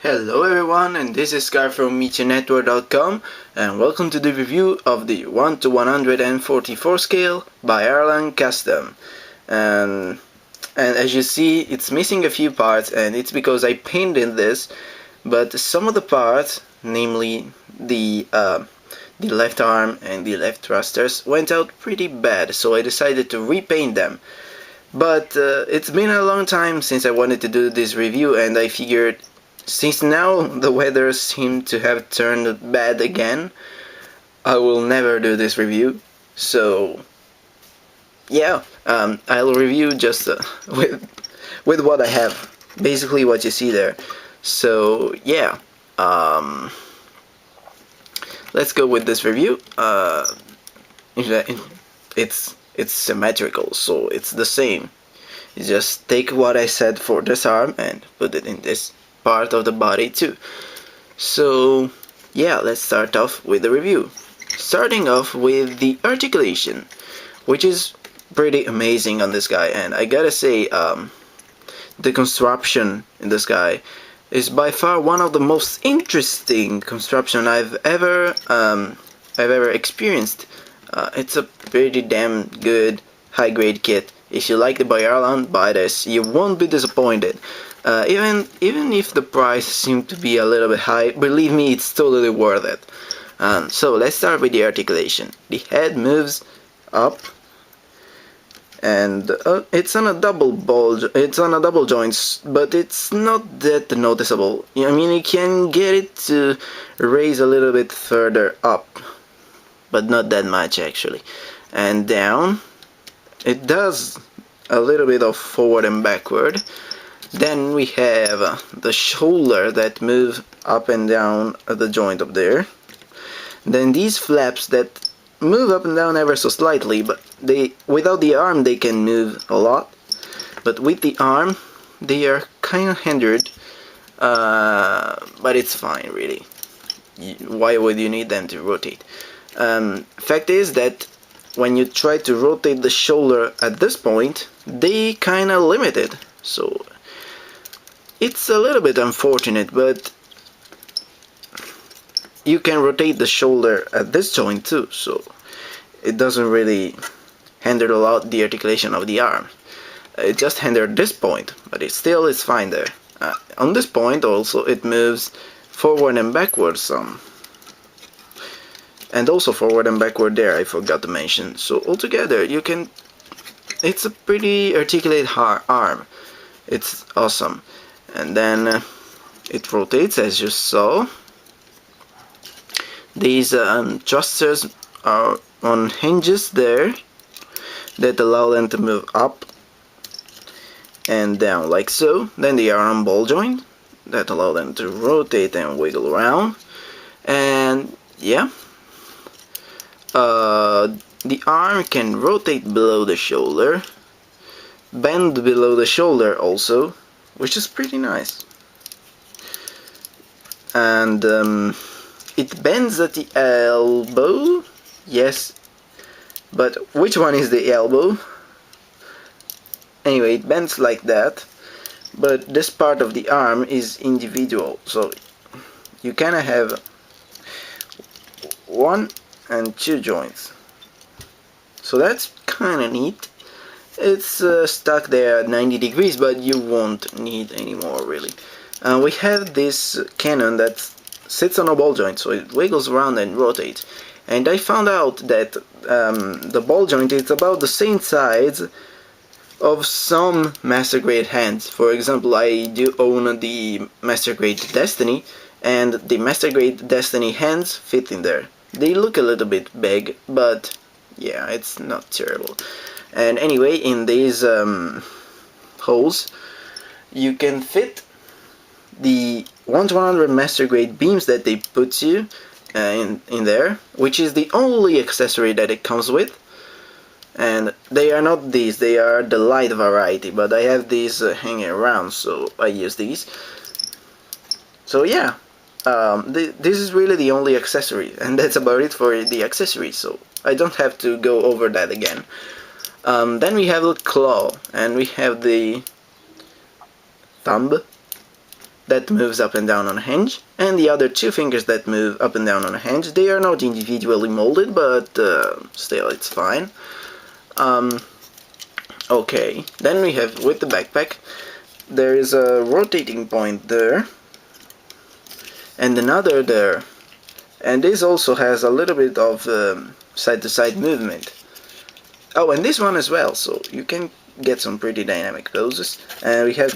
Hello everyone, and this is Scar from MECHANETWORK.com, and welcome to the review of the 1 to 144 scale Byarlant custom. And as you see, it's missing a few parts, and it's because I painted this, but some of the parts, namely the left arm and the left thrusters, went out pretty bad, so I decided to repaint them. But it's been a long time since I wanted to do this review, and I figured since now the weather seemed to have turned bad again, I will never do this review. So yeah, I'll review just with what I have, basically what you see there. So yeah, let's go with this review. It's symmetrical, so it's the same. You just take what I said for this arm and put it in this part of the body too. So yeah, let's start off with the review. Starting off with the articulation, which is pretty amazing on this guy, and I gotta say, the construction in this guy is by far one of the most interesting construction I've ever experienced. It's a pretty damn good high-grade kit. If you like the Byarlant, buy this. You won't be disappointed. Even if the price seemed to be a little bit high, believe me, it's totally worth it. So let's start with the articulation. The head moves up, and it's on a double bulge. It's on a double joint, but it's not that noticeable. I mean, you can get it to raise a little bit further up, but not that much actually. And down, it does a little bit of forward and backward. Then we have the shoulder that move up and down the joint up there. Then these flaps that move up and down ever so slightly, but without the arm they can move a lot, but with the arm they are kind of hindered, but it's fine really. Why would you need them to rotate? Fact is that when you try to rotate the shoulder at this point, they kind of limit it, so it's a little bit unfortunate, but you can rotate the shoulder at this joint too, so it doesn't really hinder a lot the articulation of the arm. It just hinders this point, but it still is fine there. On this point also it moves forward and backward some, and also forward and backward there, I forgot to mention. So altogether it's a pretty articulate arm. It's awesome. And then it rotates, as you saw. These thrusters are on hinges there that allow them to move up and down like so. Then they are on ball joint that allow them to rotate and wiggle around. And yeah, the arm can rotate below the shoulder, bend below the shoulder also, which is pretty nice. And it bends at the elbow, yes, but which one is the elbow? Anyway, it bends like that, but this part of the arm is individual, so you kinda have one and two joints. So that's kinda neat. It's stuck there at 90 degrees, but you won't need any more really. We have this cannon that sits on a ball joint, so it wiggles around and rotates. And I found out that the ball joint is about the same size of some Master Grade hands. For example, I do own the Master Grade Destiny, and the Master Grade Destiny hands fit in there. They look a little bit big, but yeah, it's not terrible. And anyway, in these holes you can fit the 1 to 100 Master Grade beams that they put you in there, which is the only accessory that it comes with. And they are not these, they are the light variety, but I have these hanging around, so I use these. So yeah, this is really the only accessory, and that's about it for the accessories, so I don't have to go over that again. Then we have the claw, and we have the thumb, that moves up and down on a hinge, and the other 2 fingers that move up and down on a hinge. They are not individually molded, but still it's fine. Okay, then we have with the backpack, there is a rotating point there, and another there, and this also has a little bit of side-to-side movement. Oh, and this one as well, so you can get some pretty dynamic poses. And we have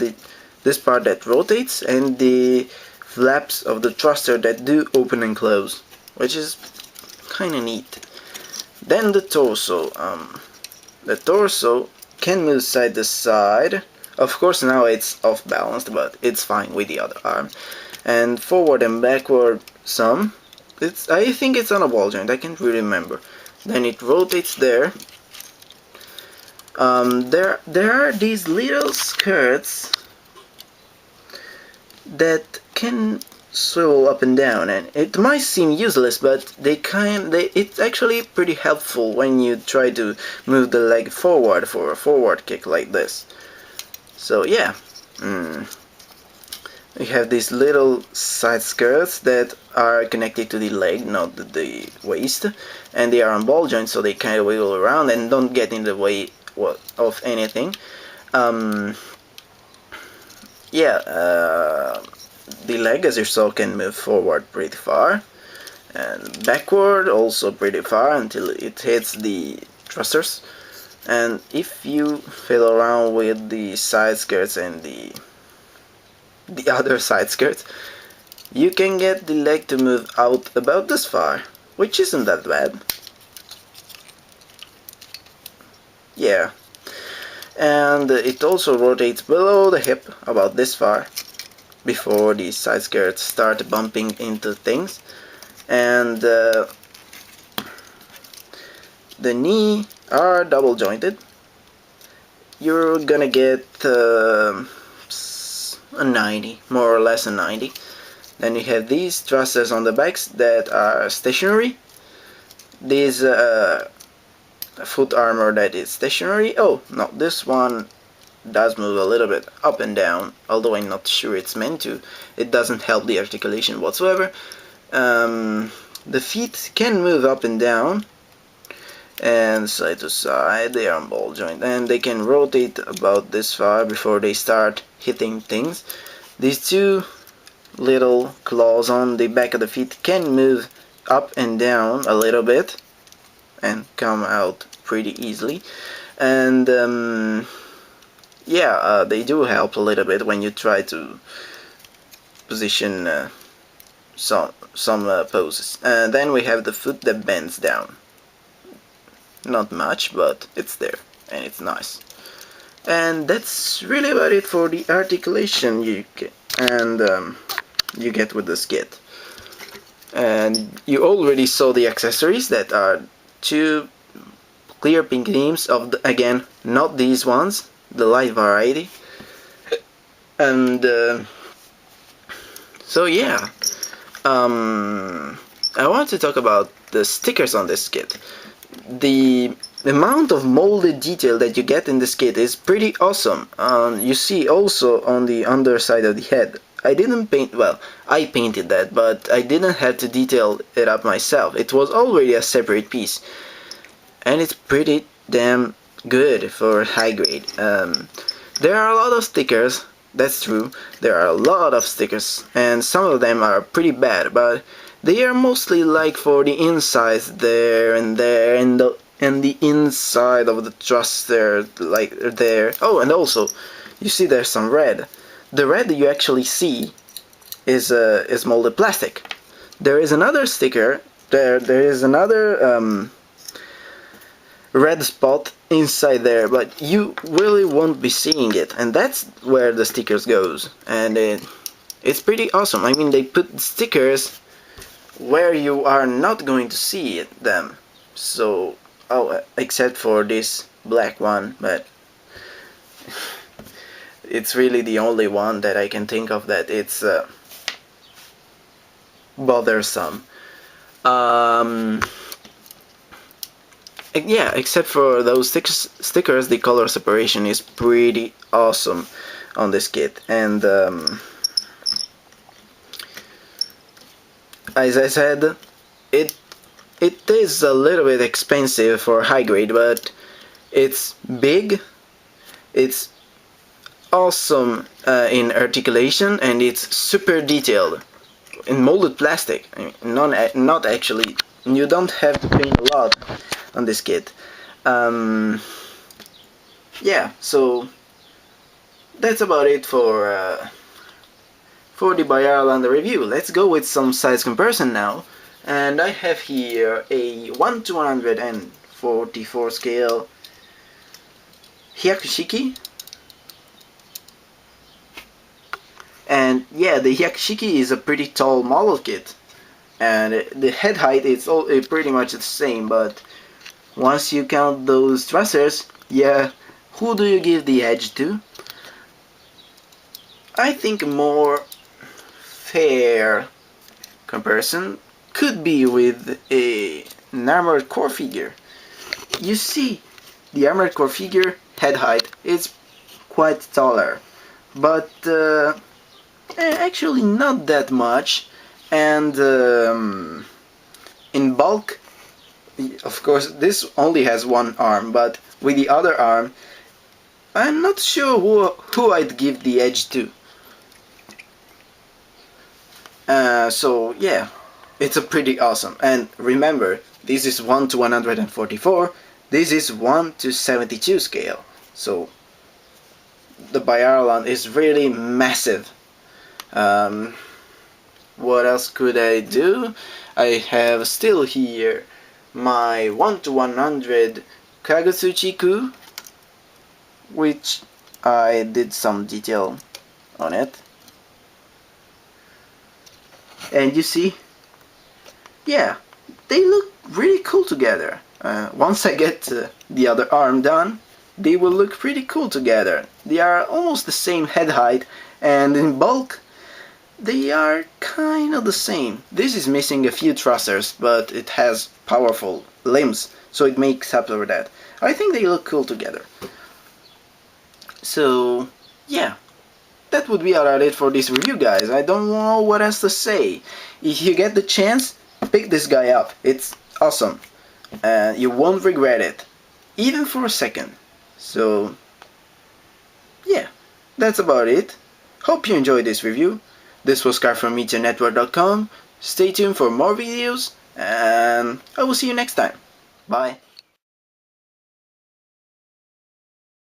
this part that rotates, and the flaps of the thruster that do open and close, which is kinda neat. Then the torso. The torso can move side to side. Of course now it's off balanced, but it's fine with the other arm. And forward and backward some. I think it's on a ball joint, I can't really remember. Then it rotates there. There are these little skirts that can swivel up and down, and it might seem useless, but it's actually pretty helpful when you try to move the leg forward for a forward kick like this. So yeah, we have these little side skirts that are connected to the leg, not the waist, and they are on ball joints, so they kind of wiggle around and don't get in the way of anything. The leg, as you saw, can move forward pretty far and backward also pretty far until it hits the thrusters. And if you fiddle around with the side skirts and the other side skirts, you can get the leg to move out about this far, which isn't that bad. Yeah. And it also rotates below the hip about this far before the side skirts start bumping into things. And the knee are double jointed. You're gonna get a 90, more or less a 90. Then you have these thrusters on the backs that are stationary. These foot armor that is stationary. Oh no, this one does move a little bit up and down, although I'm not sure it's meant to. It doesn't help the articulation whatsoever. The feet can move up and down and side to side. They are on ball joint, and they can rotate about this far before they start hitting things. These 2 little claws on the back of the feet can move up and down a little bit and come out pretty easily. And they do help a little bit when you try to position some poses. And then we have the foot that bends down. Not much, but it's there and it's nice. And that's really about it for the articulation you get with this kit. And you already saw the accessories that are 2 clear pink themes of again, not these ones, the light variety. And so yeah, I want to talk about the stickers on this kit. The amount of molded detail that you get in this kit is pretty awesome. You see also on the underside of the head. I didn't paint, well, I painted that, but I didn't have to detail it up myself. It was already a separate piece, and it's pretty damn good for high grade. There are a lot of stickers, that's true. There are a lot of stickers, and some of them are pretty bad, but they are mostly like for the insides there, and the inside of the thruster, like there. Oh, and also, you see there's some red. The red that you actually see is molded plastic. There is another sticker. There is another red spot inside there, but you really won't be seeing it, and that's where the stickers goes. And it's pretty awesome. I mean, they put stickers where you are not going to see them. So, except for this black one, but it's really the only one that I can think of that it's bothersome. Yeah, except for those stickers, the color separation is pretty awesome on this kit. And as I said, it is a little bit expensive for high grade, but it's big, it's awesome in articulation, and it's super detailed in molded plastic. I mean, not actually. You don't have to paint a lot on this kit. Yeah, so that's about it for the Byarlant review. Let's go with some size comparison now. And I have here a 1:144 scale Hyakushiki. And yeah, the Hyakushiki is a pretty tall model kit. And the head height is all pretty much the same, but once you count those thrusters, yeah, who do you give the edge to? I think a more fair comparison could be with an armored core figure. You see, the armored core figure head height is quite taller, but actually not that much, and in bulk, of course, this only has one arm, but with the other arm, I'm not sure who I'd give the edge to. So yeah, it's a pretty awesome. And remember, this is 1:144. This is 1:72 scale. So the Byarlant is really massive. What else could I do? I have still here my 1:100 Kagutsuchi-ku, which I did some detail on it. And you see, yeah, they look really cool together. Once I get the other arm done, they will look pretty cool together. They are almost the same head height, and in bulk, they are kind of the same. This is missing a few thrusters, but it has powerful limbs, so it makes up for that. I think they look cool together. So, yeah. That would be about it for this review, guys. I don't know what else to say. If you get the chance, pick this guy up. It's awesome. And you won't regret it. Even for a second. So, yeah. That's about it. Hope you enjoyed this review. This was Scar from MECHANETWORK.com. Stay tuned for more videos. And I will see you next time. Bye.